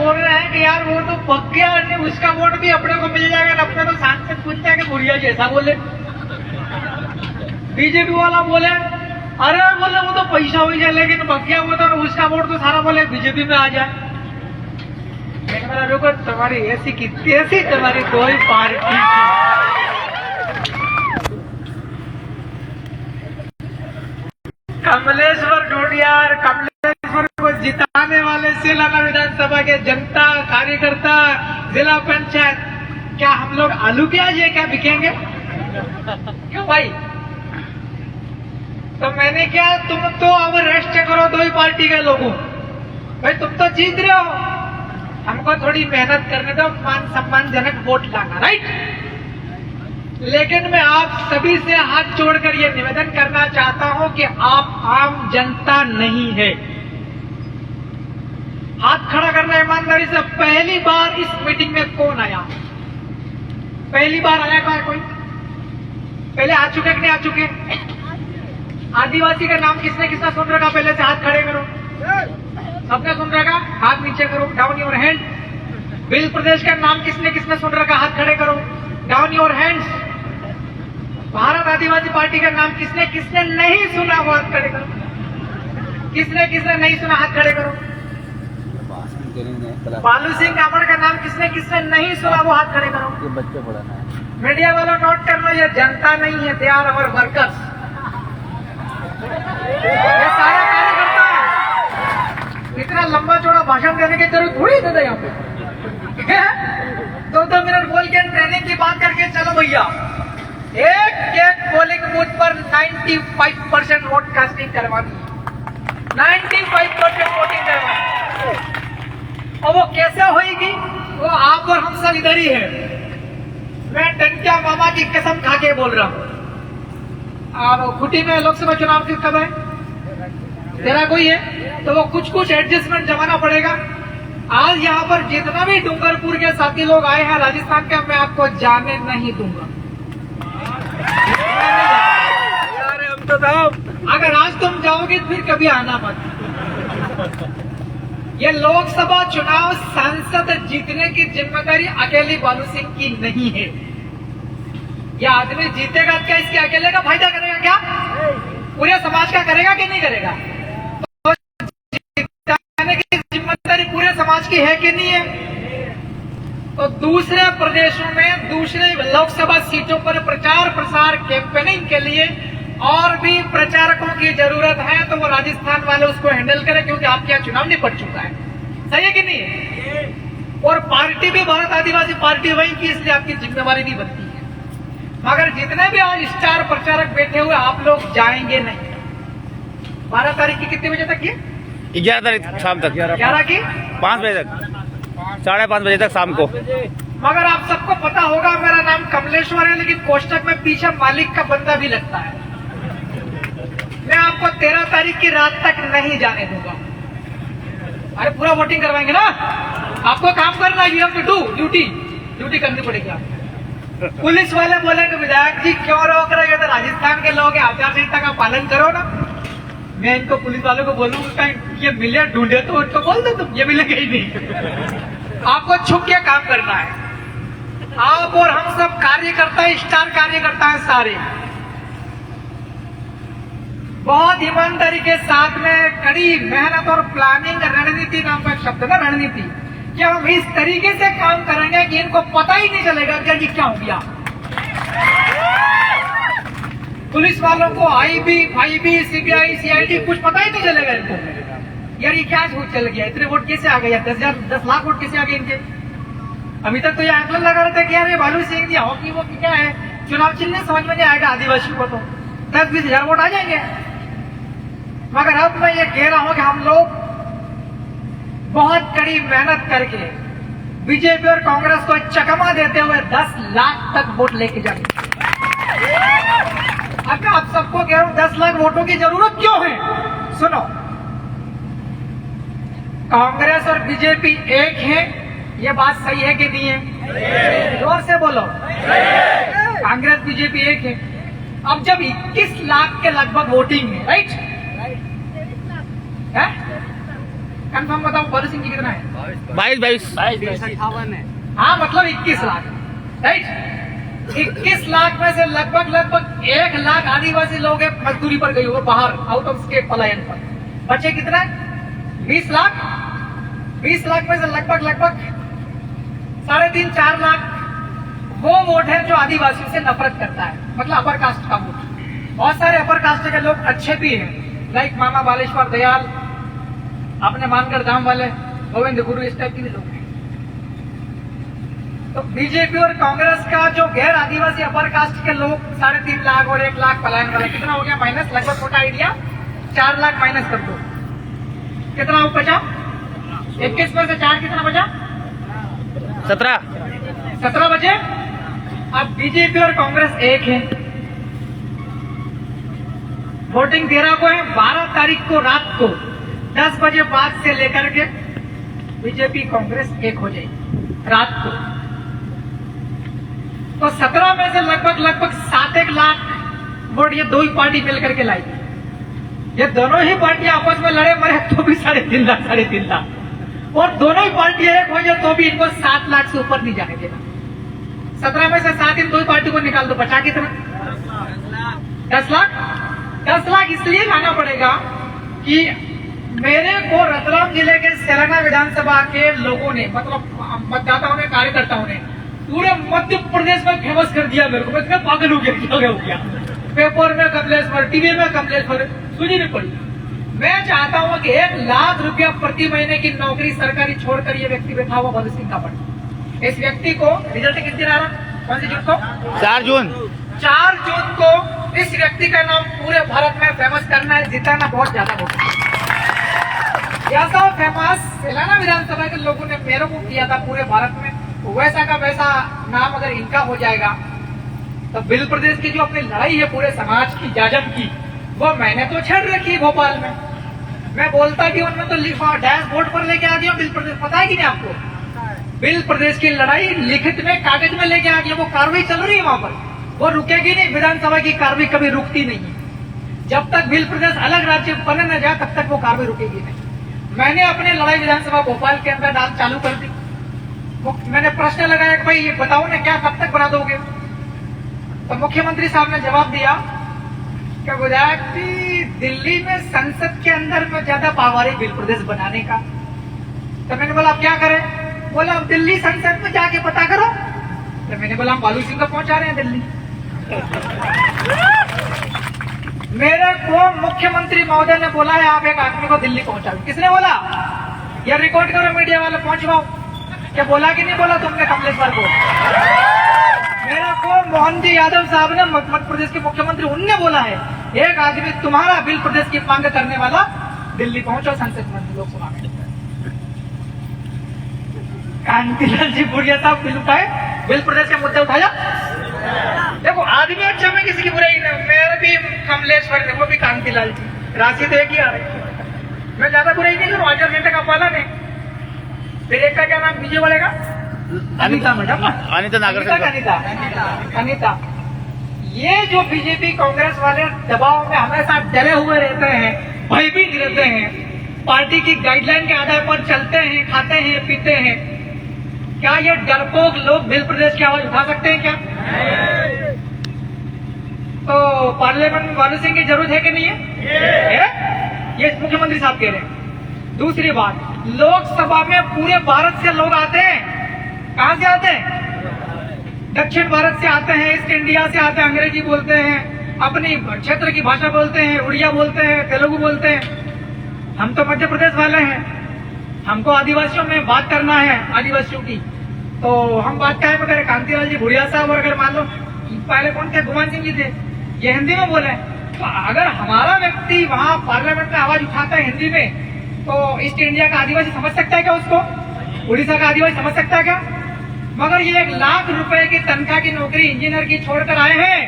बोल रहे हैं कि यार वो तो पक गया, उसका वोट भी अपने को मिल जाएगा, अपने तो सांसद पूछते हैं कि बुढ़िया जैसा बोले। बीजेपी वाला बोले अरे बोले वो तो पैसा हो जाए, लेकिन पक गया वो तो उसका वोट तो सारा बोले बीजेपी में आ जाए। रुको, तुम्हारी ऐसी कितनी ऐसी तुम्हारी कोई पार्टी कमलेश्वर ढोडियार, कमलेश्वर को जिताने वाले सिलाना विधानसभा के जनता कार्यकर्ता, जिला पंचायत, क्या हम लोग आलू प्याज है क्या बिकेंगे? क्यों भाई? तो मैंने क्या, तुम तो अब रेस्ट करो दो ही पार्टी के लोगों, भाई तुम तो जीत रहे हो, हमको थोड़ी मेहनत करने दो, मान सम्मानजनक वोट लाना, राइट? लेकिन मैं आप सभी से हाथ जोड़कर ये निवेदन करना चाहता हूं कि आप आम जनता नहीं है। हाथ खड़ा करना ईमानदारी से। पहली बार इस मीटिंग में कौन आया? पहली बार आया कोई? पहले आ चुके कि नहीं आ चुके? आदिवासी का नाम किसने किसने सुन रखा? पहले से हाथ खड़े करो। सबने सुन रखा? हाथ नीचे करो, डाउन योर हैंड। बिल प्रदेश का नाम किसने किसने सुन रखा? हाथ खड़े करो, down your hands. Bharat Adivasi party का नाम किसने किसने नहीं सुना वो हाथ खड़े करो। किसने किसने नहीं सुना हाथ खड़े करो। बालू सिंह कामड़ का नाम किसने किसने नहीं सुना वो हाथ खड़े करो। ये बच्चे पढ़ाना है। मीडिया वालों नोट कर लो, ये जनता नहीं है, दे आर अवर वर्कर्स। ये सारा कार्यकर्ता है। इतना लंबा चौड़ा भाषण देने की जरूरत थोड़ी है यहाँ पे। 2-2 मिनट बोल के ट्रेनिंग की बात करके चलो भैया। एक पोलिंग बूथ पर 95% वोट कास्टिंग करवानी, 95% वोटिंग करवानी। और वो कैसे होगी? वो आप और हम सब इधर ही है। मैं टंकिया मामा की कसम खा के बोल रहा हूँ। अब खुटी में लोकसभा चुनाव कब है? 13 को ही है, तो वो कुछ एडजस्टमेंट जमाना पड़ेगा। आज यहाँ पर जितना भी डूंगरपुर के साथी लोग आए हैं राजस्थान के, मैं आपको जाने नहीं दूंगा। हम तो अगर आज तुम जाओगे फिर कभी आना मत। ये लोकसभा चुनाव सांसद जीतने की जिम्मेदारी अकेली बालू सिंह की नहीं है। यह आदमी जीतेगा क्या? इसके अकेले का फायदा करेगा क्या? पूरे समाज का करेगा कि नहीं करेगा? तो जीतने की जिम्मेदारी पूरे समाज की है कि नहीं है? तो दूसरे प्रदेशों में, दूसरे लोकसभा सीटों पर प्रचार प्रसार कैंपेनिंग के लिए और भी प्रचारकों की जरूरत है, तो वो राजस्थान वाले उसको हैंडल करें, क्योंकि आपके यहाँ चुनाव निपट चुका है। सही है कि नहीं? और पार्टी भी भारत आदिवासी पार्टी वही की, इसलिए आपकी जिम्मेवारी भी बनती है। मगर जितने भी आज स्टार प्रचारक बैठे हुए, आप लोग जाएंगे नहीं। 12 तारीख की कितने बजे तक की? 11 तारीख शाम तक। 11 की 5 बजे तक, 5:30 बजे तक शाम को। मगर आप सबको पता होगा मेरा नाम कमलेश्वर है, लेकिन कोष्टक में पीछे मालिक का बंदा भी लगता है। मैं आपको 13 तारीख की रात तक नहीं जाने दूंगा। अरे पूरा वोटिंग करवाएंगे ना, आपको काम करना है। You have to do duty करनी पड़ेगी आपको। पुलिस वाले बोले कि विधायक जी क्यों रोक रहे हैं? तो राजस्थान के लोग आचार संहिता का पालन करो ना। मैं इनको पुलिस वालों को बोलूंगा ये मिले ढूंढे तो उनको बोल दो तुम, ये मिलेगा ही नहीं। आपको छुप के काम करना है। आप और हम सब कार्यकर्ता, स्टार कार्यकर्ता है सारे, बहुत ईमानदारी के साथ में कड़ी मेहनत और प्लानिंग, रणनीति नाम का शब्द ना, रणनीति, कि हम इस तरीके से काम करेंगे कि इनको पता ही नहीं चलेगा कि ये क्या हो गया। पुलिस वालों को आईबी, सीबीआई, सीआईडी कुछ पता ही नहीं चलेगा इनको। यार ये क्या चल गया, इतने वोट कैसे आ गए? 10 लाख वोट कैसे आ गए इनके? अभी तक तो ये आंकलन लगा रहे थे कि यार ये बालू सिंह जी हॉकी वो क्या है, चुनाव चिन्ह समझ में नहीं आएगा आदिवासी को, तो 10-20 हजार वोट आ जाएंगे। मगर अब मैं ये कह रहा हूं कि हम लोग बहुत कड़ी मेहनत करके बीजेपी और कांग्रेस को चकमा देते हुए 10 लाख तक वोट लेके जाएंगे। अब आप सबको कह रहा हूं 10 लाख वोटों की जरूरत क्यों है? सुनो, कांग्रेस और बीजेपी एक है, ये बात सही है कि नहीं है? जोर से बोलो। कांग्रेस बीजेपी एक है। अब जब 21 लाख के लगभग वोटिंग है, राइट? कंफर्म बताओ बालू सिंह जी कितना है? 22 58 है। हाँ मतलब 21 लाख, राइट। 21 लाख में से लगभग 1 लाख आदिवासी लोग हैं मजदूरी पर गए हुए बाहर, आउट ऑफ स्टेट पलायन पर। बचे कितना? 20 लाख। 20 लाख में से लगभग 3.5-4 लाख वो वोट है जो आदिवासियों से नफरत करता है, मतलब अपर कास्ट का वोट। बहुत सारे अपर कास्ट के लोग अच्छे भी हैं, लाइक मामा बालेश्वर दयाल, अपने मानकर धाम वाले गोविंद गुरु, इस टाइप के भी लोग हैं। तो बीजेपी और कांग्रेस का जो गैर आदिवासी अपर कास्ट के लोग 3.5 लाख और 1 लाख पलायन वाले, कितना हो गया माइनस? लगभग छोटा आइडिया 4 लाख माइनस कर दो, कितना बचा? 21 में से 4 कितना बचा? 17 बचे। अब बीजेपी और कांग्रेस एक है, वोटिंग 13 को है। 12 तारीख को रात को 10 बजे बाद से लेकर के बीजेपी कांग्रेस एक हो जाएगी रात को। तो 17 में से लगभग 7-1 लाख वोट ये दो ही पार्टी मिलकर के लाई। ये दोनों ही पार्टी आपस में लड़े मरे तो भी 3.5 लाख, और दोनों ही पार्टी एक हो जाए तो भी इनको 7 लाख से ऊपर नहीं जाने देना। 17 में से 7 इन दो ही पार्टी को निकाल दो, बचा कितना? 10 लाख। 10 लाख इसलिए लाना पड़ेगा कि मेरे को रतलाम जिले के सेलंगा विधानसभा के लोगों ने, मतलब मतदाताओं ने, कार्यकर्ताओं ने पूरे मध्य प्रदेश में फेमस कर दिया मेरे को। मैं इतना पागल हो गया, पेपर में कमलेश्वर, टीवी में कमलेश्वर, सुनी नहीं पड़ी। मैं चाहता हूं कि 1 लाख रुपया प्रति महीने की नौकरी सरकारी छोड़कर ये व्यक्ति बैठा हुआ बालू सिंह का पड़, इस व्यक्ति को रिजल्ट किस दिन आ रहा? कौन सी जून को? 4 जून। 4 जून को इस व्यक्ति का नाम पूरे भारत में फेमस करना है, जिताना बहुत ज्यादा होगा। ऐसा फेमस तेलंगाना विधानसभा के लोगों ने मेरे को किया था पूरे भारत में, वैसा का वैसा नाम अगर इनका हो जाएगा तो बिल प्रदेश की जो अपनी लड़ाई है पूरे समाज की, जाजम की, वो मैंने तो छेड़ रखी है भोपाल में। मैं बोलता भी उनमें तो लिखा डैशबोर्ड पर लेके आ गया बिल प्रदेश, पता है कि नहीं आपको? बिल प्रदेश की लड़ाई लिखित में कागज में लेके आ गया, वो कार्रवाई चल रही है वहां पर, वो रुकेगी नहीं। विधानसभा की कार्रवाई कभी रुकती नहीं है, जब तक बिल प्रदेश अलग राज्य बने न जाए तब तक वो कार्रवाई रुकेगी नहीं। मैंने अपनी लड़ाई विधानसभा भोपाल के अंदर डाल चालू कर दी। मैंने प्रश्न लगाया कि भाई ये बताओ ना, क्या कब तक बना दोगे? तो मुख्यमंत्री साहब ने जवाब दिया कि विधायक जी, दिल्ली में संसद के अंदर में ज्यादा पावर है बिल प्रदेश बनाने का। तो मैंने बोला अब क्या करें? बोला अब दिल्ली संसद में जाके पता करो। तो मैंने बोला हम बालू सिंह को पहुंचा रहे हैं दिल्ली। मेरे को मुख्यमंत्री महोदय ने बोला है आप एक आदमी को दिल्ली पहुंचाओ। किसने बोला? ये रिकॉर्ड करो मीडिया वाले, पहुंचवाओ। क्या बोला कि नहीं बोला तुमने कमलेश्वर को? मेरे को मोहन जी यादव साहब ने, मध्य प्रदेश के मुख्यमंत्री, उनने बोला है एक आदमी तुम्हारा बिल प्रदेश की मांग करने वाला दिल्ली पहुंचो संसद में लोकसभा में। कांतिलाल जी बुढ़िया साहब बिल प्रदेश के मुद्दे उठाया। देखो आदमी अच्छा, में किसी की बुराई नहीं, मेरे भी कमलेश्वर थे, वो भी कांतिलाल जी, राशि तो एक ही आ रही। मैं ज्यादा बुराई नहीं करूँ, 8 घंटे का पालन है। फिर एक का क्या नाम बीजे वाले का? अनिता मैडम, अनिता नागर, अनिता। ये जो बीजेपी कांग्रेस वाले दबाव में हमेशा डरे हुए रहते हैं, भयभीत रहते हैं, पार्टी की गाइडलाइन के आधार पर चलते हैं, खाते हैं, पीते हैं, क्या ये डरपोक लोग बिल प्रदेश की आवाज उठा सकते हैं क्या? तो पार्लियामेंट में बालू सिंह की जरूरत है कि नहीं है? ये मुख्यमंत्री साहब कह रहे हैं। दूसरी बात, लोकसभा में पूरे भारत से लोग आते हैं। कहां से आते हैं? दक्षिण भारत से आते हैं, ईस्ट इंडिया से आते हैं, अंग्रेजी बोलते हैं, अपनी क्षेत्र की भाषा बोलते हैं, उड़िया बोलते हैं, तेलुगु बोलते हैं। हम तो मध्य प्रदेश वाले हैं, हमको आदिवासियों में बात करना है, आदिवासियों की, तो हम बात क्या है करें? कांतिलाल जी भुड़िया साहब, और अगर मान लो पहले कौन थे, गुमान सिंह जी थे, ये हिंदी में बोले, तो अगर हमारा व्यक्ति वहां पार्लियामेंट में आवाज उठाता है हिंदी में, तो ईस्ट इंडिया का आदिवासी समझ सकता है क्या उसको? उड़ीसा का आदिवासी समझ सकता है क्या? मगर ये 1 लाख रुपए की तनख्वाह की नौकरी इंजीनियर की छोड़कर आए हैं।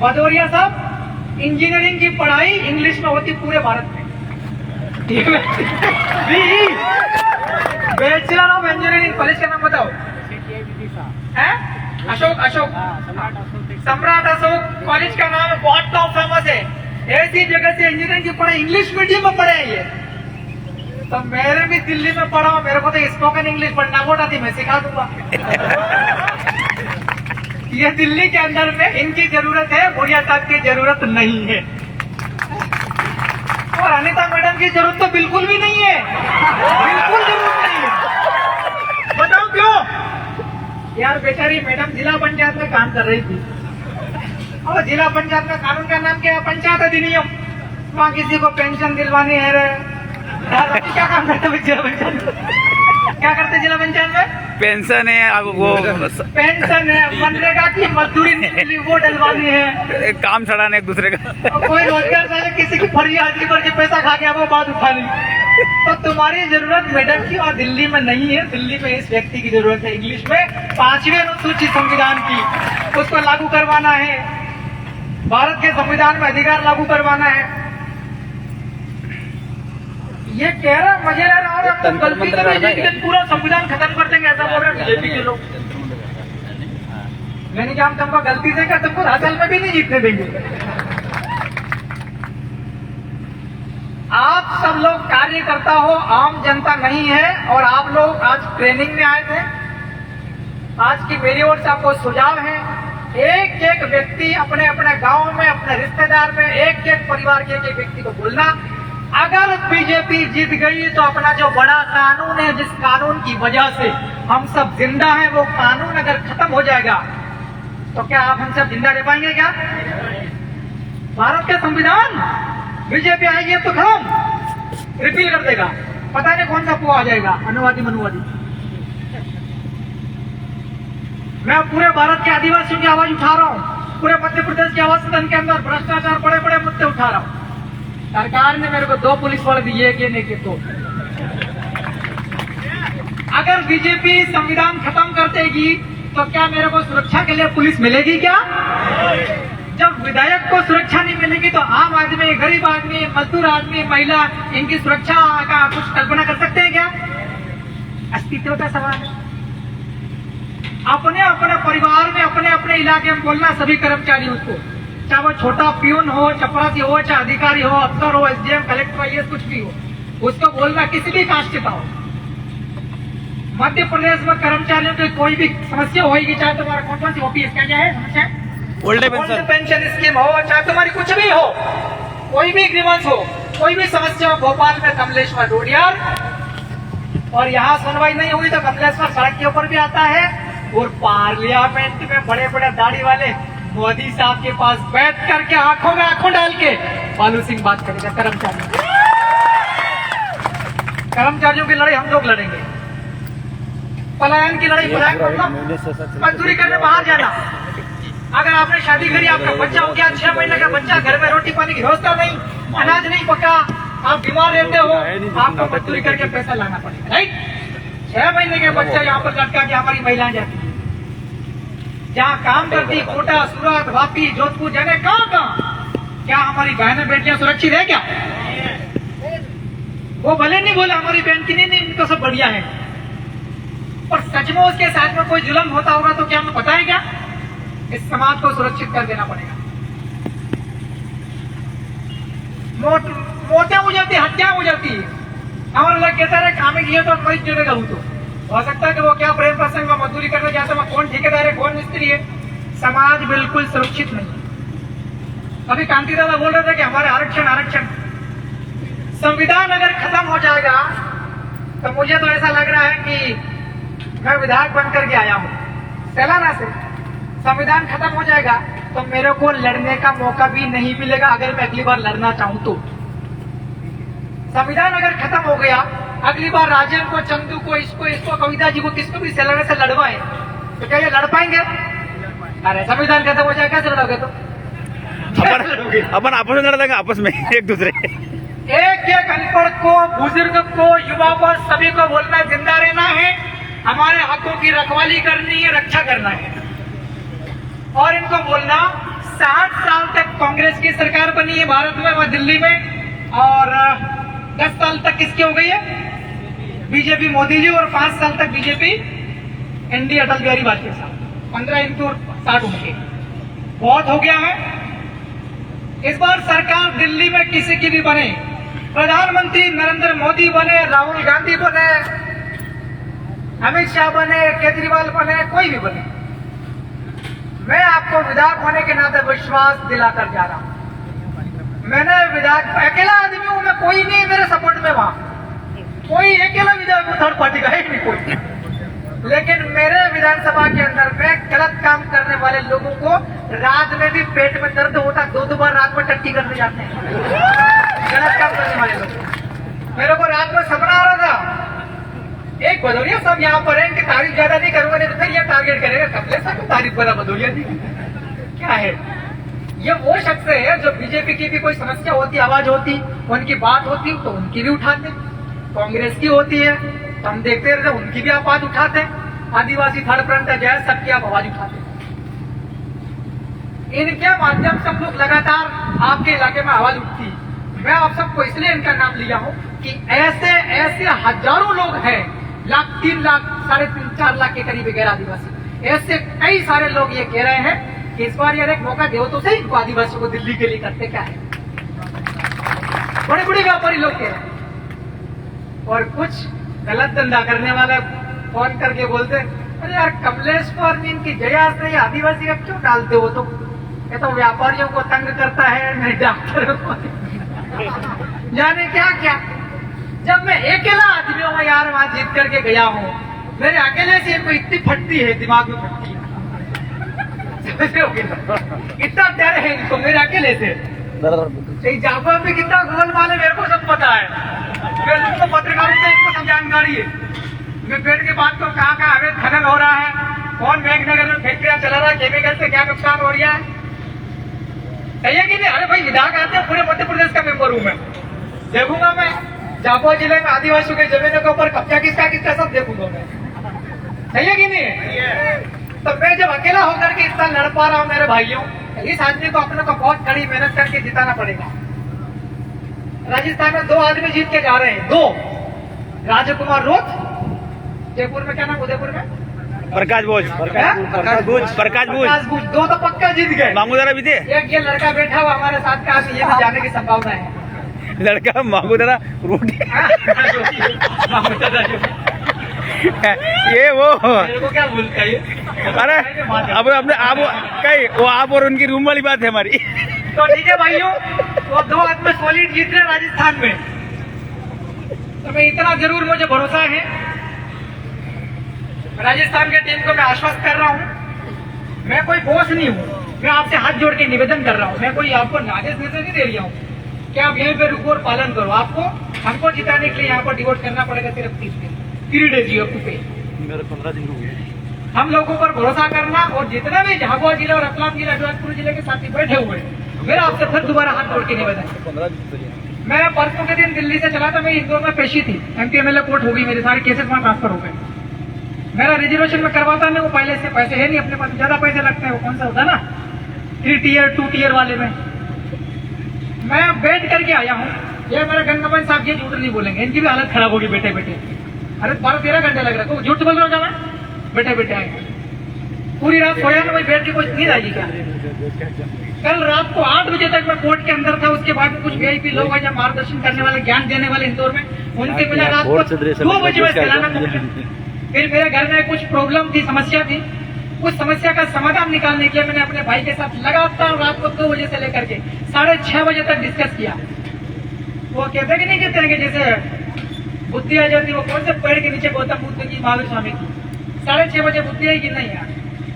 भदौरिया साहब, इंजीनियरिंग की पढ़ाई इंग्लिश में होती पूरे भारत में, बैचलर ऑफ इंजीनियरिंग। कॉलेज का नाम बताओ। अशोक सम्राट अशोक कॉलेज का नाम बहुत टॉप फेमस है। ऐसी जगह से इंजीनियरिंग की पढ़ाई इंग्लिश मीडियम में पढ़े ये, तो मेरे भी दिल्ली में पढ़ा हूँ, मेरे को तो स्पोकन इंग्लिश पढ़ना मोटा थी, मैं सिखा दूंगा। ये दिल्ली के अंदर में इनकी जरूरत है, भुरिया साहब की जरूरत नहीं है। और अनिता मैडम की जरूरत तो बिल्कुल भी नहीं है, बिल्कुल जरूरत नहीं है। बताओ क्यों? यार बेचारी मैडम जिला पंचायत में काम कर रही थी, और जिला पंचायत में कानून का नाम क्या है? पंचायत अधिनियम। वहाँ किसी को पेंशन दिलवानी है रे, क्या काम करते हैं जिला पंचायत में? क्या करते जिला पंचायत में? पेंशन है, अब वो पेंशन है, मनरेगा की मजदूरी निकली वो डलवानी है, काम छड़ाने एक दूसरे का। और कोई रोजगार से किसी की फरी हाजिरी पर जो पैसा खा गया वो बात उठानी। तो तुम्हारी जरूरत मैडम की और दिल्ली में नहीं है। दिल्ली में इस व्यक्ति की जरूरत है, इंग्लिश में 5वीं अनुसूची संविधान की, उसको लागू करवाना है, भारत के संविधान में अधिकार लागू करवाना है। ये कह रहा मजे ले रहा, और अब तो गलती से भी पूरा संविधान खत्म कर देंगे, ऐसा बोल रहे बीजेपी के लोग। मैंने क्या, हम तुमको गलती से कर, तुमको राजल में भी नहीं जीतने देंगे। आप सब लोग कार्यकर्ता हो, आम जनता नहीं है, और आप लोग आज ट्रेनिंग में आए थे। आज की मेरी ओर से आपको सुझाव है, एक एक व्यक्ति अपने अपने गांव में, अपने रिश्तेदार में, एक एक परिवार के एक व्यक्ति को बोलना, अगर बीजेपी जीत गई तो अपना जो बड़ा कानून है, जिस कानून की वजह से हम सब जिंदा हैं, वो कानून अगर खत्म हो जाएगा तो क्या आप हम सब जिंदा रह पाएंगे? क्या भारत का संविधान बीजेपी आएगी तो खत्म, रिपील कर देगा, पता नहीं कौन सा पो आ जाएगा, अनुवादी मनुवादी। मैं पूरे भारत के आदिवासियों की आवाज उठा रहा हूँ, पूरे मध्य प्रदेश के आवास सदन के अंदर भ्रष्टाचार बड़े बड़े मुद्दे उठा रहा हूँ। सरकार ने मेरे को 2 पुलिस वाले दिए कि नहीं कि तो अगर बीजेपी संविधान खत्म कर देगी तो क्या मेरे को सुरक्षा के लिए पुलिस मिलेगी? क्या जब विधायक को सुरक्षा नहीं मिलेगी तो आम आदमी, गरीब आदमी, मजदूर आदमी, महिला, इनकी सुरक्षा का कुछ कल्पना कर सकते हैं क्या? अस्तित्व का सवाल है। अपने अपने परिवार में, अपने अपने इलाके में बोलना, सभी कर्मचारियों को, चाहे वो छोटा पियून हो, चपरासी हो, चाहे अधिकारी हो, अफसर हो, एसडीएम, कलेक्टर, ये कुछ भी हो, उसको बोलना किसी भी कास्ट का हो। मध्य प्रदेश में कर्मचारियों की कोई भी समस्या होगी, चाहे तुम्हारा कौन सी ऑफिस क्या है समस्या, ओल्ड पेंशन स्कीम हो, चाहे तुम्हारी कुछ भी हो, कोई भी ग्रीवेंस हो, कोई भी समस्या हो, भोपाल में कमलेश्वर डोडियार, और यहाँ सुनवाई नहीं हुई तो कमलेश्वर सड़क के ऊपर भी आता है, और पार्लियामेंट में बड़े बड़े दाढ़ी वाले मोदी साहब के पास बैठ करके आंखों में आंखों डाल के बालू सिंह बात करेगा। कर्मचारियों की लड़ाई हम लोग लड़ेंगे, पलायन की लड़ाई मजदूरी करने बाहर जाना। अगर आपने शादी करी, आपका बच्चा हो गया, 6 महीने का बच्चा, घर में रोटी पानी की व्यवस्था नहीं, अनाज नहीं पका, आप बीमार रहते हो, आपको मजदूरी करके पैसा लाना पड़ेगा, राइट? 6 महीने के बच्चा यहाँ पर लटका के हमारी महिलाएं जाती है, जहाँ काम करती, कोटा, सूरत, वापी, जोधपुर, जाने कहाँ। क्या हमारी बहनें बेटियां सुरक्षित है? क्या वो भले नहीं बोले हमारी बहन की, नहीं इनको सब बढ़िया है, और सच में उसके साथ में कोई जुल्म होता होगा तो क्या हमें पता है? क्या इस समाज को सुरक्षित कर देना पड़ेगा। मौतें हो जाती, हत्या हो जाती है, हमारे लोग कहता है काम किया तो मरीज चलेगा। तो हो सकता है कि वो क्या प्रेम प्रसंग में मजदूरी करने जाते हैं, कौन ठेकेदार है, कौन मिस्त्री है। समाज बिल्कुल सुरक्षित नहीं। अभी कांति दादा बोल रहे थे कि हमारे आरक्षण संविधान अगर खत्म हो जाएगा तो मुझे तो ऐसा लग रहा है कि मैं विधायक बनकर के आया हूँ तेलंगाना से, संविधान खत्म हो जाएगा तो मेरे को लड़ने का मौका भी नहीं मिलेगा अगर मैं अगली बार लड़ना चाहूँ तो। संविधान अगर खत्म हो गया, अगली बार राजन को, चंदू को, इसको कविता जी को, किसको भी तेलंगाना से लड़वाए तो क्या ये लड़ पाएंगे? अरे संविधान खत्म हो जाएगा, कैसे लड़ोगे? तो अपन आपस में लड़ देंगे, आपस में एक दूसरे। एक एक अनपढ़ को, बुजुर्ग को, युवा को, सभी को बोलना जिंदा रहना है, हमारे हकों की रखवाली करनी है, रक्षा करना है। और इनको बोलना 60 साल तक कांग्रेस की सरकार बनी है भारत में व दिल्ली में, और 10 साल तक किसकी हो गई है? बीजेपी मोदी जी, और 5 साल तक बीजेपी एनडी अटल बिहारी वाजपेयी साहब। 15 इंटू 60 होंगे, बहुत हो गया है। इस बार सरकार दिल्ली में किसी की भी बने, प्रधानमंत्री नरेंद्र मोदी बने, राहुल गांधी बने, अमित शाह बने, केजरीवाल बने, कोई भी बने, मैं आपको विधायक होने के नाते विश्वास दिलाकर जा रहा हूं। मैंने विधायक अकेला आदमी हूं मैं, कोई नहीं मेरे सपोर्ट में, वहां कोई अकेला विधायक हूं, थर्ड पार्टी का है नहीं कोई। लेकिन मेरे विधानसभा के अंदर में गलत काम करने वाले लोगों को रात में भी पेट में दर्द होता, दो बार रात में टट्टी करने जाते हैं गलत काम करने वाले लोग। मेरे को रात में सपना आ रहा था, एक भदौरिया सब यहाँ पर है, इनकी तारीफ ज्यादा नहीं करूंगा, नहीं तो फिर ये टारगेट करेगा कपले साहब तारीफ करा भदौरिया जी। क्या है ये? वो शख्स है जो बीजेपी की भी कोई समस्या होती, आवाज होती, उनकी बात होती तो उनकी भी उठाते, कांग्रेस की होती है तो हम देखते रहते उनकी भी आवाज उठाते, आदिवासी थर्ड फ्रंट जय सबकी आप आवाज उठाते। इनके माध्यम से हम लोग लगातार आपके इलाके में आवाज उठती। मैं आप सबको इसलिए इनका नाम लिया हूं कि ऐसे ऐसे हजारों लोग हैं, लाख 3 लाख 3.5 4 लाख के करीब गैर आदिवासी, ऐसे कई सारे लोग ये कह रहे हैं कि इस बार यार एक मौका दो तो सही आदिवासियों को दिल्ली के लिए करते क्या है। बड़े बड़े व्यापारी लोग कह रहे हैं, और कुछ गलत धंधा करने वाला फोन करके बोलते अरे यार कमलेश को अरविंद की जया से आदिवासी का क्यों डालते हो? तो ये तो व्यापारियों को तंग करता है, नहीं डॉक्टरों को जाने क्या क्या। जब मैं अकेला आदमी हूँ यार, वहां जीत करके गया हूँ, मेरे अकेले से कोई इतनी फटती है, दिमाग में फटती है, इतना डर है इनको मेरे अकेले से। जापा में कितना गोलमाल है मेरे को सब पता है, मैं तो पत्रकारों से इनको सब जानकारी है। मैं पेड़ के बाद तो कहाँ अवैध खनन हो रहा है, कौन मेघनगर में फैक्ट्रियां चला रहा है, केमिकल से क्या नुकसान हो रहा है, कहिए कि नहीं? अरे भाई विधायक आते हैं, पूरे मध्य प्रदेश का मेंबर हूं मैं, देखूंगा मैं झाबुआ जिले में आदिवासियों के जमीनों के ऊपर कब्जा किसका सब देखूंगा मैं, कहिए कि नहीं? तो मैं जब अकेला होकर के इतना लड़ पा रहा हूं मेरे भाइयों, इस आदमी को अपने को बहुत कड़ी मेहनत करके जिताना पड़ेगा। राजस्थान में 2 आदमी जीत के जा रहे हैं, 2, राजकुमार रोत, जयपुर में क्या नाम, उदयपुर में प्रकाश बोझ, प्रकाश बोझ 2 तो पक्का जीत गए। मांगूदारा भी थे, एक ये लड़का बैठा हुआ हमारे साथ का, ये भी जाने की संभावना है। लड़का मांगूदारा रोटी ये वो मेरे को क्या बोलता है? अरे अब अपने आप कहीं वो आप और उनकी रूम वाली बात है हमारी। तो ठीक है भाइयों, वो 2 आदमी सॉलिड जीत रहे राजस्थान में, तो मैं इतना जरूर मुझे भरोसा है, राजस्थान की टीम को मैं आश्वस्त कर रहा हूं, मैं कोई बॉस नहीं हूं, मैं आपसे हाथ जोड़ के निवेदन कर रहा हूं, मैं कोई आपको आदेश नहीं दे रहा हूं कि आप यहीं पे रुको और पालन करो। आपको हमको जिताने के लिए यहाँ पर डिवोट करना पड़ेगा सिर्फ 30 दिन, 3 days यू हैव टू पे। मेरे 15 दिन हो गए। हम लोगों पर भरोसा करना, और जितना भी झाबुआ जिला और रतलाम जिला जोधपुर जिले के साथी बैठे हुए हैं, मेरा आपसे फिर दोबारा हाथ जोड़ के निवेदन है। 15 दिन मैं परसों के दिन दिल्ली से चला था, मैं इंदौर में पेशी थी, MPMLA कोर्ट हो गई, मेरे सारे केसेस वहां ट्रांसफर हो गए। मेरा रिजर्वेशन में करवाता नहीं, वो पहले से पैसे है नहीं अपने पास, ज्यादा पैसे लगते हैं, वो कौन सा होता ना 3 tier 2 tier वाले में। मैं बैठ करके आया हूँ, ये मेरे गंगाबंद साहब ये झूठ नहीं बोलेंगे, इनकी भी हालत खराब होगी बैठे बैठे। अरे 12-13 घंटे लग रहा है, झूठ बोल रहा हूँ मैं, बैठे बैठे आए, पूरी रात सोया ना, वही बैठ के कुछ नींद आई क्या? कल रात को 8 बजे तक मैं कोर्ट के अंदर था, उसके बाद में कुछ VIP लोग हैं जो मार्गदर्शन करने वाले, ज्ञान देने वाले इंदौर में, उनके मिला रात को 2 बजे में चलाना। फिर मेरे घर में कुछ प्रॉब्लम थी, समस्या थी, उस समस्या का समाधान निकालने के लिए मैंने अपने भाई के साथ लगातार रात को 2 बजे से लेकर के 6:30 बजे तक डिस्कस किया। वो कहते कि नहीं कहते हैं कि जैसे बुद्धि आ जाती, वो कौन से पेड़ के नीचे गौतम बुद्ध की, महावीर स्वामी की, 6:30 बजे बुद्धि आई कि नहीं यार,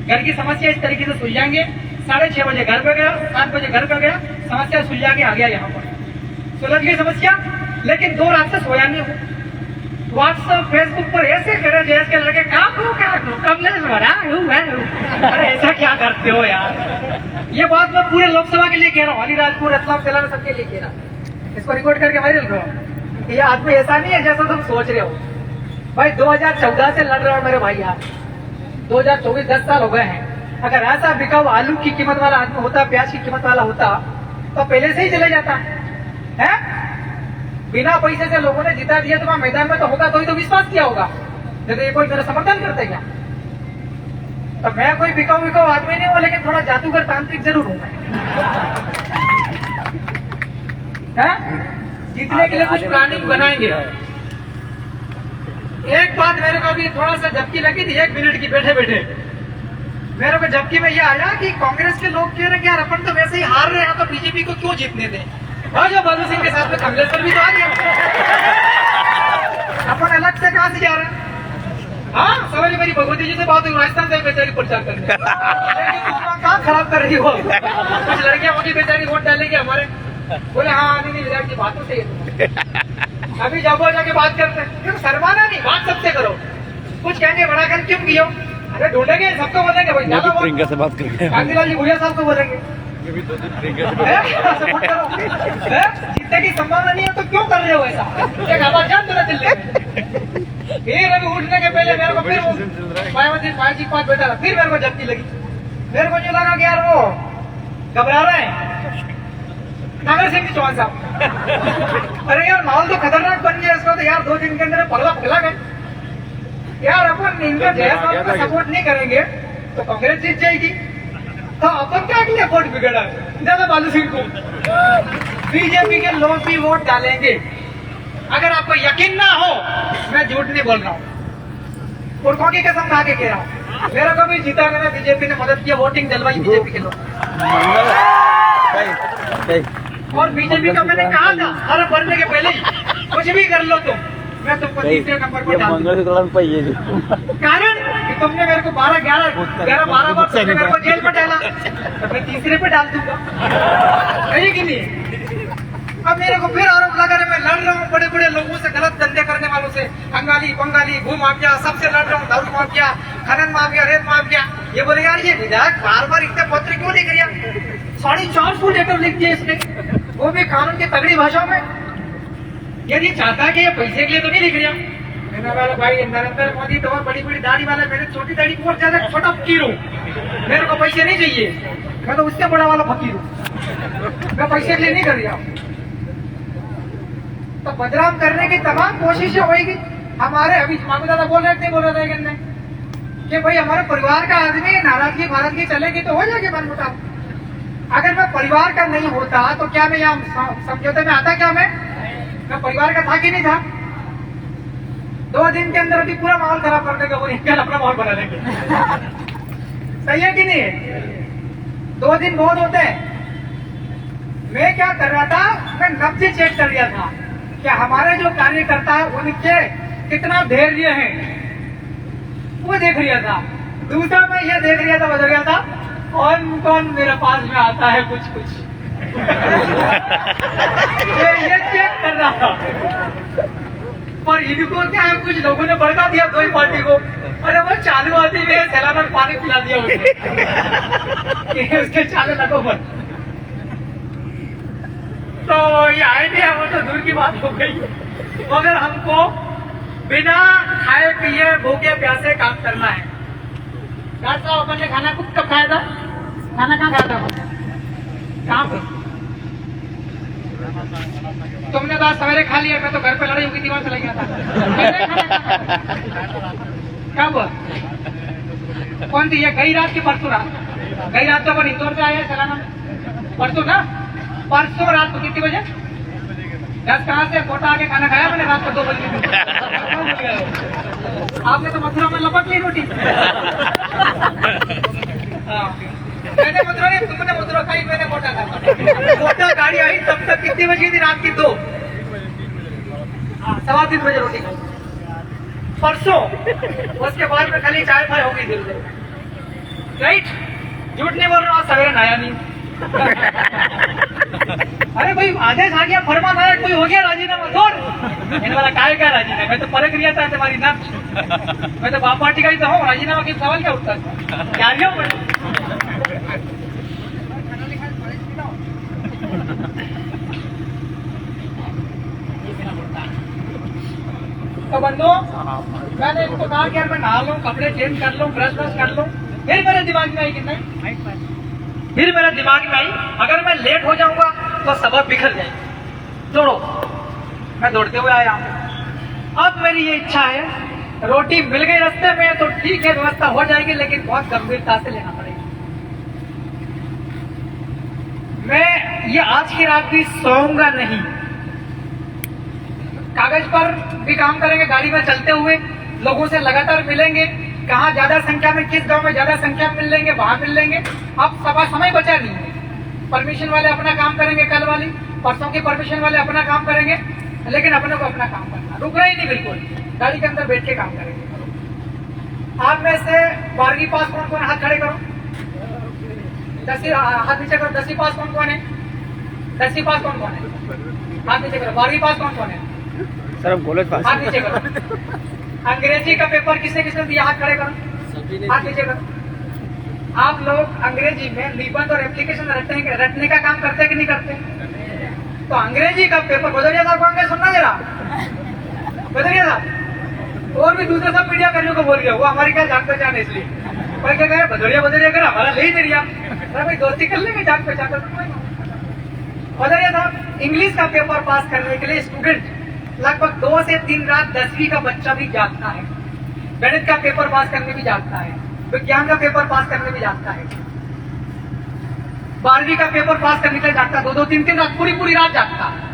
घर की समस्या इस तरीके से सुलझाएंगे। 6:30 बजे घर पे गया, 7 बजे घर पे गया, समस्या सुलझा के आ गया यहाँ पर, सुलझ गई समस्या। लेकिन 2 रात से सोया नहीं हूँ, व्हाट्सएप फेसबुक पर ऐसे करे जैसे के लड़के अरे ऐसा क्या करते हो यार। ये बात मैं पूरे लोकसभा के लिए कह रहा हूँ, अलीराजपुर, रतलाम, तेलंगाना सबके लिए कह रहा हूँ, इसको रिकॉर्ड करके वायरल करो। ये आदमी ऐसा नहीं है जैसा तुम सोच रहे हो भाई। 2014 से लड़ रहे हो मेरे भाई, आप 2024 10 साल हो गए हैं। अगर ऐसा बिकाऊ आलू की कीमत वाला आदमी होता, प्याज की कीमत वाला होता, तो पहले से ही चले जाता है। बिना पैसे से लोगों ने जिता दिया, तो वहां मैदान में तो होगा, तो ही तो विश्वास किया होगा, नहीं तो ये कोई मेरा समर्थन करते क्या? तो मैं कोई बिकाऊ आदमी नहीं हूँ, लेकिन थोड़ा जादूगर तांत्रिक जरूर हूं मैं। जीतने के लिए कुछ प्लानिंग बनाएंगे। एक बात मेरे को भी थोड़ा सा झपकी लगी थी, 1 मिनट की, बैठे बैठे मेरे को झपकी में ये आया कि कांग्रेस के लोग कह रहे कि यार अपन तो वैसे ही हार रहे हैं, तो बीजेपी को क्यों जीतने दें। और जो बालू सिंह के साथ में कमलेश्वर भी तो आ गया, अपन अलग से कहां से जा रहे हैं। हाँ, समझ मेरी भगवती जी से बात हुई, राजस्थान से बेचारी प्रचार करने, कहाँ खराब कर रही हो। कुछ लड़कियां होगी बेचारी, वोट डालेंगे हमारे, बोले हाँ नहीं विधायक जी बात तो सही है। अभी जाबो जाके बात करते हैं, शर्माना नहीं, बात सबसे करो। कुछ कहेंगे बड़ा कर क्यों किया, अरे ढूंढेंगे, सबको बोलेंगे भाई, ज्यादा प्रियंका से बात करेंगे, कांतिलाल जी भूरिया साहब को बोलेंगे। जीतने की संभावना नहीं है तो क्यों कर रहे हो ऐसा, एक आवाज जान दो ना दिल्ली में। फिर अभी उठने के पहले मेरे को फिर मायावती जी के पास बैठा था, फिर मेरे को झपकी लगी। मेरे को जो लगा कि यार वो घबरा रहे हैं नागर सिंह चौहान साहब। अरे यार माहौल तो खतरनाक बन गया इसको, तो यार 2 दिन के अंदर पगला फैला गए। यार अपन इनका जयसाल को सपोर्ट नहीं करेंगे तो कांग्रेस जीत जाएगी, तो अपन क्या के लिए वोट बिगड़ा ज्यादा बालू सिंह को। बीजेपी के लोग भी वोट डालेंगे, अगर आपको यकीन ना हो मैं झूठ नहीं बोल रहा हूँ, पुरखों की कसम खा के कह रहा हूँ। मेरे को भी जीता मैंने, बीजेपी ने मदद किया, वोटिंग जलवाई बीजेपी के लोग। और बीजेपी का मैंने कहा था हर भरने के पहले ही, कुछ भी कर लो तुम, मैं तुमको तीसरे नंबर पर डाल दूंगा। कारण कि तुमने मेरे को 12 बार तुमने मेरे को जेल पर डाला, तो मैं तीसरे पे डाल दूंगा, सही कि नहीं। अब मेरे को फिर आरोप लगा रहे मैं लड़ रहा हूँ बड़े बड़े लोगों से, गलत धंधे करने वालों से, अंगाली बंगाली भू माफिया सबसे लड़ रहा हूँ, दारू माफिया, खनन माफिया, रेत माफिया। ये बोले यार ये विधायक बार बार इतने पत्र क्यों लिख रहा, 450 लेटर लिख दिए इसने, वो भी कानून की तगड़ी भाषा में। यदि चाहता है कि ये पैसे के लिए तो नहीं लिख रहा। मैंने बोला भाई नरेंद्र मोदी तो और बड़ी बड़ी दाढ़ी वाला, मैंने छोटी दाढ़ी को और ज्यादा छोटा फकीर हूँ, मेरे को पैसे नहीं चाहिए, मैं तो उससे बड़ा वाला फकीर हूँ, मैं पैसे के लिए नहीं कर रहा। तो बदनाम करने की तमाम कोशिशें होगी हमारे। अभी मामू दादा बोल रहे थे, बोल रहे थे कि भाई हमारे परिवार का आदमी, नाराजगी भारत की चलेगी तो हो जाएगी मनमुटाव। अगर मैं परिवार का नहीं होता तो क्या मैं यहाँ समझौते में आता, क्या मैं परिवार का था कि नहीं था। 2 दिन के अंदर अभी पूरा माहौल खराब कर देगा, वो कल अपना माहौल बना लेंगे। सही है कि नहीं, 2 दिन बहुत होते हैं। मैं क्या कर रहा था, मैं नब्ज चेक कर रहा था कि हमारे जो कार्यकर्ता है उनके कितना धैर्य है, वो देख रहा था। दूसरा मैं ये देख रहा था, बदल गया था, कौन कौन मेरे पास में आता है कुछ कुछ। ये चेक कर रहा था। और इनको क्या है, कुछ लोगों ने भड़का दिया 2 ही पार्टी को, अरे वो चालू आती में सैलाना पानी पिला दिया उसके चालू लगो पर। तो ये आइडिया वो तो दूर की बात हो गई, मगर हमको बिना खाए पिए भूखे प्यासे काम करना है। डॉक्टर साहब अपन ने खाना कब खाया था, खाना कहाँ खाया था, कहाँ पे? तुमने तो सवेरे खा लिया, मैं तो घर पे लड़ाई होगी दीवार चला गया था। क्या हुआ, कौन थी ये, गई रात की परसों रात? गई रात तो अपन इंदौर से आए हैं चलाना, परसों ना, परसों रात को कितने बजे? 10 कहाँ से कोटा आके खाना खाया मैंने रात को 2 बजे। आपने तो मथुरा में लपट ली रोटी। मैंने मथुरा नहीं, तुमने मथुरा खाई, मैंने कोटा खाया। कोटा गाड़ी आई तब तक कितनी बजी थी, रात की 2, 3:15 बजे रोटी खाई परसों। उसके बाद में खाली चाय फाय हो गई दिल में, राइट, झूठ नहीं बोल रहा हूँ, सवेरे नहाया नहीं। अरे भाई आदेश आ गया, फरमान आया, कोई हो गया राजीनामा, जोर इन वाला काय का राजीनामा, मैं तो परख लिया था तुम्हारी नब्ज, मैं तो बाप पार्टी का ही तो हूँ, राजीनामा की सवाल क्या उठता है, क्या लिया मैं। तो बंदो मैंने इसको कहा कि यार मैं नहा लूं, कपड़े चेंज कर लूं, ब्रश ब्रश कर लूं, फिर मेरे दिमाग में आई कि नहीं, फिर मेरे दिमाग में आई अगर मैं लेट हो जाऊंगा तो सबक बिखर जाएगी, दौड़ो। मैं दौड़ते हुए आया। अब मेरी ये इच्छा है, रोटी मिल गई रास्ते में तो ठीक है, व्यवस्था हो जाएगी, लेकिन बहुत गंभीरता से लेना पड़ेगा। मैं ये आज की रात भी सोऊंगा नहीं, कागज पर भी काम करेंगे, गाड़ी में चलते हुए लोगों से लगातार मिलेंगे, कहाँ ज्यादा संख्या में, किस गांव में ज्यादा संख्या में मिल लेंगे वहां मिल लेंगे। अब सभा समय बचा नहीं है। परमिशन वाले अपना काम करेंगे, कल वाली परसों की परमिशन वाले अपना काम करेंगे, लेकिन अपने को अपना काम करना, रुक रहा ही नहीं, बिल्कुल गाड़ी के अंदर बैठ के काम करेंगे। आप में से 12वीं पास कौन कौन, हाथ खड़े करो। 10वीं हाथ नीचे करो। 10वीं पास कौन कौन है? 10वीं पास कौन कौन है? हाथ नीचे करो। 12वीं पास कौन कौन है? सर हम कॉलेज पास। हाथ नीचे करो। अंग्रेजी का पेपर किसने किसने दिया? हाथ खड़े करो, हाथ नीचे करो। आप लोग अंग्रेजी में निबंध और एप्लीकेशन रटने का काम करते कि नहीं करते? तो अंग्रेजी का पेपर बदलिया साहब को सुनना जरा, बदलिया साहब और भी दूसरे सब मीडिया कर्मियों को बोल रहे हो, वो हमारी क्या जान पहचान है, इसलिए पर क्या कहे बदलिया कर हमारा ले ही नहीं रिया, भाई दोस्ती कर लेंगे जान पहचान कर। बदलिया साहब इंग्लिश का पेपर पास करने के लिए स्टूडेंट लगभग 2 से 3 रात 10वीं का बच्चा भी जागता है, गणित का पेपर पास करने भी जागता है, विज्ञान का पेपर पास करने भी जागता है, 12वीं का पेपर पास करने के लिए जागता है, 2-2, 3-3 रात पूरी रात जागता है।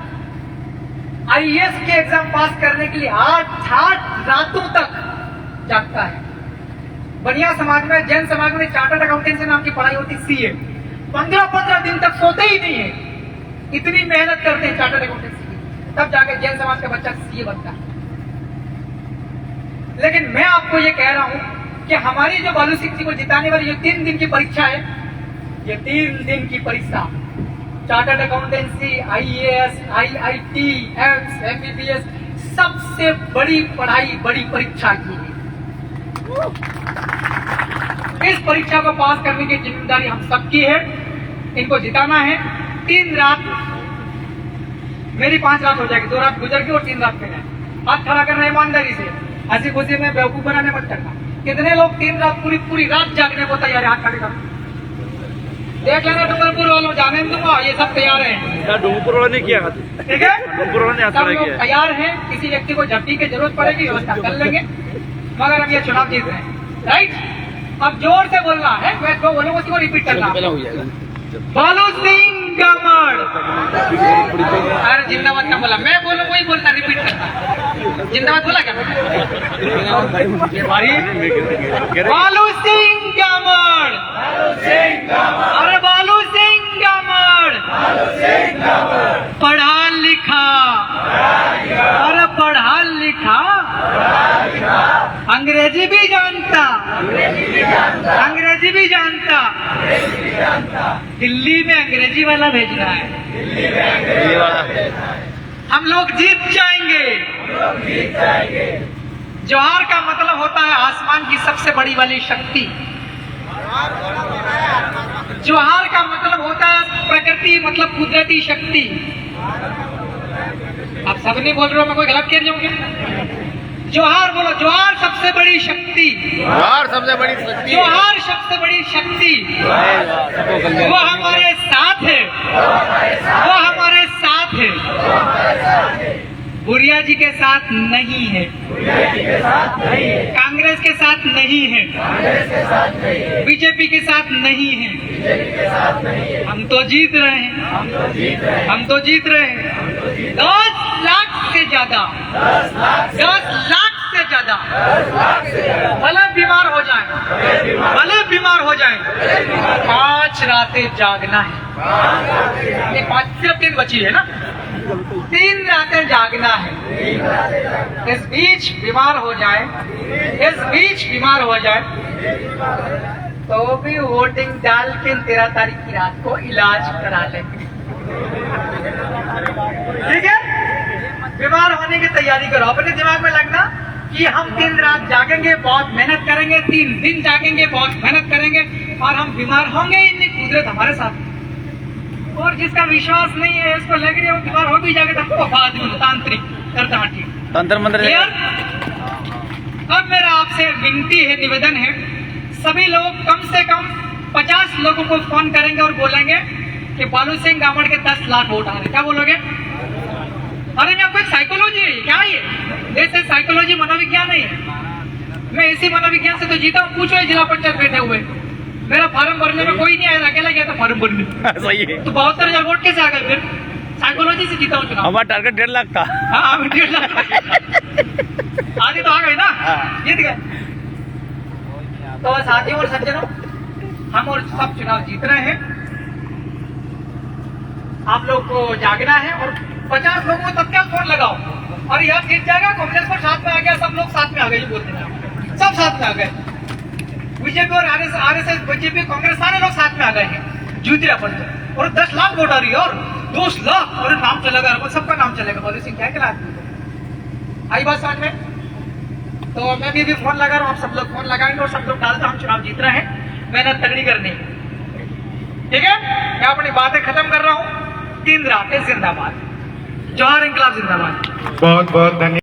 आईएएस के एग्जाम पास करने के लिए 8 रातों तक जागता है। बनिया समाज में, जैन समाज में चार्टर्ड अकाउंटेंसी नाम की पढ़ाई होती, सीए, 15-15 दिन तक सोते ही नहीं है, इतनी मेहनत करते हैं चार्टर्ड अकाउंटेंसी की, तब जाके जैन समाज का बच्चा सीए बनता है। लेकिन मैं आपको ये कह रहा हूं कि हमारी जो बालू सिंह जी को जिताने वाली ये 3 दिन की परीक्षा है, ये 3 दिन की परीक्षा chartered accountancy, IAS, IIT, AIIMS, MBBS, सबसे बड़ी पढ़ाई, बड़ी परीक्षा की है। इस परीक्षा को पास करने की जिम्मेदारी हम सबकी है, इनको जिताना है। 3 रात, मेरी 5 रात हो जाएगी, 2 रात गुजर के और 3 रात में हाथ खड़ा करना ईमानदारी से, हंसी खुशी में बेवकूफ बनाने मत करना। कितने लोग 3 रात पूरी रात जागने को तैयार है? हाथ खड़े करो, देख लेना डूंगरपुर वालों, जाने दूंगा, ये सब तैयार है। डूंगरपुर वाला ने किया, ठीक है, डूंगरपुर वाला ने सब लोग तैयार हैं। किसी व्यक्ति को झपटी की जरूरत पड़ेगी, व्यवस्था कर लेंगे, मगर हम ये चुनाव जीत रहे हैं, राइट? अब जोर से बोलना है, मैं जो बोलूंगा उसको रिपीट करना। बालू सिंह गामड़, अरे जिंदाबाद का बोला, मैं बोलूं वही बोलना, रिपीट करना। जिंदाबाद बोला क्या? बालू सिंह गामड़, अरे बालू सिंह गामड़, पढ़ा लिखा, अरे पढ़ा लिखा, अंग्रेजी भी जानता, अंग्रेजी भी जानता, दिल्ली में अंग्रेजी वाला भेजना है, हम लोग जीत जाएंगे। जोहार का मतलब होता है आसमान की सबसे बड़ी वाली शक्ति, जोहार का मतलब होता है प्रकृति, मतलब कुदरती शक्ति। आप सब नहीं बोल रहे हो, मैं कोई गलत कह रही हूँ क्या? जोहार बोलो, जोहार सबसे बड़ी शक्ति, जोहार सबसे बड़ी शक्ति, जोहार सबसे बड़ी शक्ति, वो हमारे साथ है, वो हमारे साथ है, बुढ़िया जी के साथ नहीं है, कांग्रेस के साथ नहीं है, बीजेपी के साथ नहीं है, हम तो जीत रहे हैं, हम तो जीत रहे हैं। 10 लाख से ज्यादा, 10 लाख से ज्यादा, भले बीमार हो जाए, भले बीमार हो जाए, 5 रातें जागना है। ये 5 से 3 बची है ना, 3 रातें जागना है। इस बीच बीमार हो जाए, इस बीच बीमार हो जाए तो भी वोटिंग डाल के 13 तारीख की रात को इलाज करा लेंगे, ठीक है? बीमार होने की तैयारी करो, अपने दिमाग में लगना कि हम 3 रात जागेंगे, बहुत मेहनत करेंगे, 3 दिन जागेंगे, बहुत मेहनत करेंगे, और हम बीमार होंगे ही नहीं, कुदरत हमारे साथ। और जिसका विश्वास नहीं है, इसको लग रही है वो बीमार हो भी जाएगा, तो बाद में तांत्रिक करता ठीक, तंत्र मंत्र। अब मेरा आपसे विनती है, निवेदन है, सभी लोग कम से कम 50 लोगों को फोन करेंगे और बोलेंगे कि बालू सिंह गामड़ के 10 लाख वोट आ रहे। क्या बोलोगे? अरे मैं आपको एक साइकोलॉजी है, क्या ये जैसे साइकोलॉजी मनोविज्ञान है, मैं इसी मनोविज्ञान से तो जीता हूँ। पूछो जिला पंचायत बैठे हुए, मेरा फार्म भरने में कोई नहीं आया, अकेला गया था फार्म भरने, सही है। तो 72,000 वोट कैसे आ गए? फिर साइकोलॉजी से जीता हूँ चुनाव। हमारा टारगेट 1.5 लाख था। हाँ, अभी 1.5 लाख आगे तो आ गए ना, हाँ। जीत गए। तो साथियों और सज्जनों, हम और सब चुनाव जीत रहे हैं। आप लोग को जागना है और 50 लोगों को तत्काल फोन लगाओ और यह जीत जाएगा। कांग्रेस को साथ में आ गया, सब लोग साथ में आ गए, ये बोलते हैं सब साथ में आ गए। बीजेपी और आरएसएस बीजेपी कांग्रेस सारे लोग साथ में आ गए हैं, जीत रहे अपन तो। और 10 लाख वोट आ रही है और 2 लाख और नाम चलेगा, और सबका नाम चलेगा। बोले सिंह क्या क्या आई बात समझ में? तो मैं भी फोन लगा रहा हूँ, आप सब लोग फोन लगाएंगे और सब लोग डालते हम चुनाव जीत रहे हैं। मेहनत तगड़ी करनी है, ठीक है? मैं अपनी बातें खत्म कर रहा हूँ। 3 रातें जिंदाबाद, जवाहर इंकलाब जिंदाबाद। बहुत बहुत धन्यवाद।